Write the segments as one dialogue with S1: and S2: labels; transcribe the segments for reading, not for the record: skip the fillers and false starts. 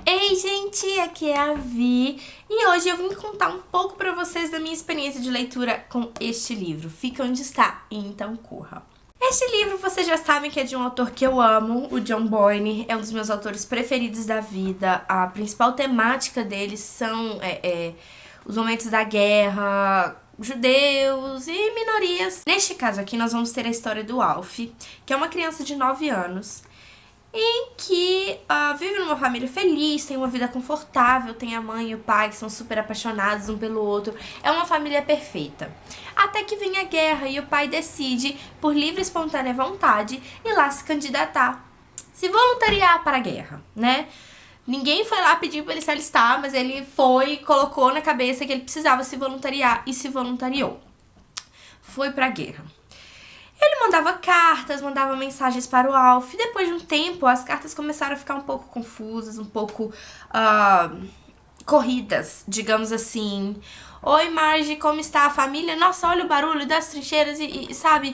S1: Ei, gente, aqui é a Vi e hoje eu vim contar um pouco pra vocês da minha experiência de leitura com este livro. Fica onde está, então corra. Este livro vocês já sabem que é de um autor que eu amo, o John Boyne, é um dos meus autores preferidos da vida. A principal temática dele são os momentos da guerra, judeus e minorias. Neste caso aqui nós vamos ter a história do Alf, que é uma criança de 9 anos, em que vive numa família feliz, tem uma vida confortável, tem a mãe e o pai que são super apaixonados um pelo outro. É uma família perfeita. Até que vem a guerra e o pai decide, por livre e espontânea vontade, ir lá se candidatar, se voluntariar para a guerra, né? Ninguém foi lá pedir para ele se alistar, mas ele foi e colocou na cabeça que ele precisava se voluntariar e se voluntariou. Foi para a guerra. Ele mandava cartas, mandava mensagens para o Alf. Depois de um tempo, as cartas começaram a ficar um pouco confusas, um pouco corridas, digamos assim. Oi, Marge, como está a família? Nossa, olha o barulho das trincheiras e sabe,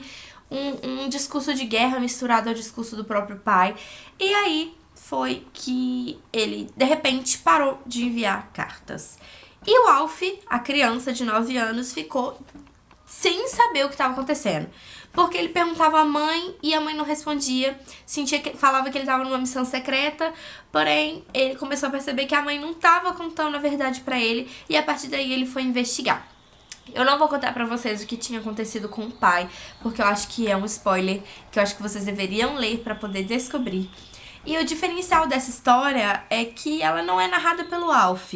S1: um discurso de guerra misturado ao discurso do próprio pai. E aí foi que ele, de repente, parou de enviar cartas. E o Alf, a criança de 9 anos, ficou sem saber o que estava acontecendo. Porque ele perguntava à mãe e a mãe não respondia, falava que ele estava numa missão secreta, porém ele começou a perceber que a mãe não estava contando a verdade pra ele e a partir daí ele foi investigar. Eu não vou contar pra vocês o que tinha acontecido com o pai, porque eu acho que é um spoiler que eu acho que vocês deveriam ler pra poder descobrir. E o diferencial dessa história é que ela não é narrada pelo Alf.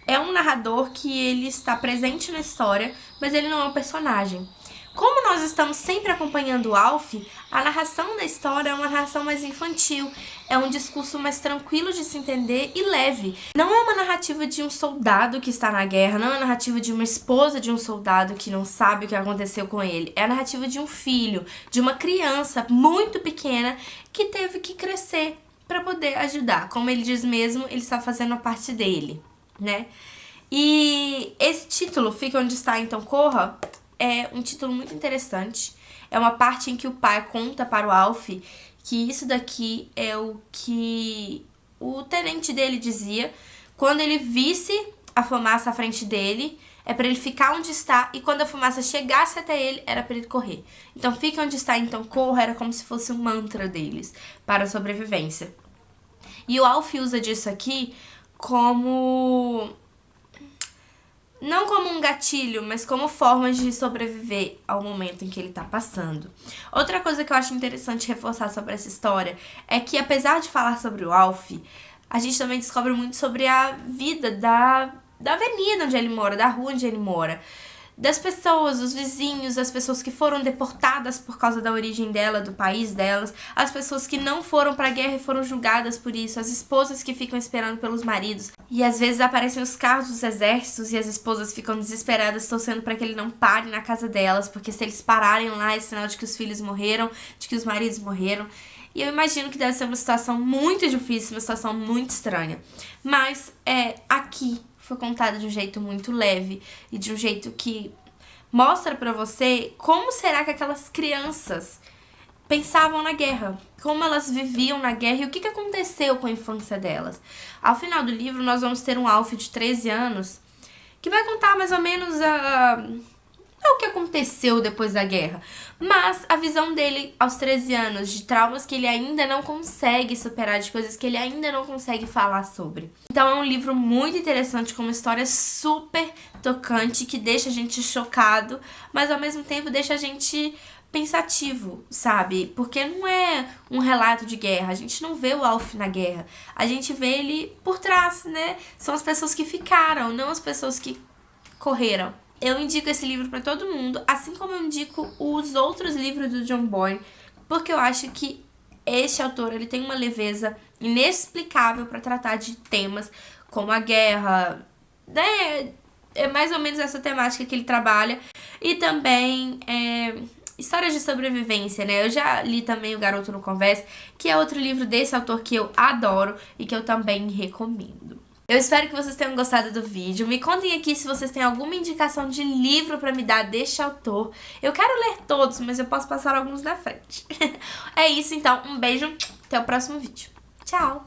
S1: É um narrador que ele está presente na história, mas ele não é um personagem. Como nós estamos sempre acompanhando o Alf, a narração da história é uma narração mais infantil, é um discurso mais tranquilo de se entender e leve. Não é uma narrativa de um soldado que está na guerra, não é a narrativa de uma esposa de um soldado que não sabe o que aconteceu com ele. É a narrativa de um filho, de uma criança muito pequena que teve que crescer para poder ajudar. Como ele diz mesmo, ele está fazendo a parte dele, né? E esse título, Fica Onde Está, Então Corra, é um título muito interessante. É uma parte em que o pai conta para o Alf que isso daqui é o que o tenente dele dizia. Quando ele visse a fumaça à frente dele, é para ele ficar onde está, e quando a fumaça chegasse até ele, era para ele correr. Então, fica onde está, então corra, era como se fosse um mantra deles para a sobrevivência. E o Alf usa disso aqui como... não como um gatilho, mas como formas de sobreviver ao momento em que ele tá passando. Outra coisa que eu acho interessante reforçar sobre essa história é que, apesar de falar sobre o Alf, a gente também descobre muito sobre a vida da avenida onde ele mora, da rua onde ele mora, das pessoas, dos vizinhos, as pessoas que foram deportadas por causa da origem dela, do país delas, as pessoas que não foram pra guerra e foram julgadas por isso, as esposas que ficam esperando pelos maridos. E às vezes aparecem os carros dos exércitos e as esposas ficam desesperadas, torcendo pra que ele não pare na casa delas, porque se eles pararem lá é sinal de que os filhos morreram, de que os maridos morreram. E eu imagino que deve ser uma situação muito difícil, uma situação muito estranha. Mas aqui foi contada de um jeito muito leve e de um jeito que mostra pra você como será que aquelas crianças pensavam na guerra, como elas viviam na guerra e o que aconteceu com a infância delas. Ao final do livro, nós vamos ter um Alf de 13 anos que vai contar mais ou menos não o que aconteceu depois da guerra, mas a visão dele aos 13 anos, de traumas que ele ainda não consegue superar, de coisas que ele ainda não consegue falar sobre. Então é um livro muito interessante, com uma história super tocante, que deixa a gente chocado, mas ao mesmo tempo deixa a gente pensativo, sabe? Porque não é um relato de guerra, a gente não vê o Alf na guerra, a gente vê ele por trás, né? São as pessoas que ficaram, não as pessoas que correram. Eu indico esse livro pra todo mundo, assim como eu indico os outros livros do John Boyne, porque eu acho que este autor ele tem uma leveza inexplicável para tratar de temas como a guerra, né? É mais ou menos essa temática que ele trabalha, e também histórias de sobrevivência, né? Eu já li também O Garoto no Convés, que é outro livro desse autor que eu adoro e que eu também recomendo. Eu espero que vocês tenham gostado do vídeo. Me contem aqui se vocês têm alguma indicação de livro pra me dar deste autor. Eu quero ler todos, mas eu posso passar alguns na frente. É isso, então. Um beijo. Até o próximo vídeo. Tchau!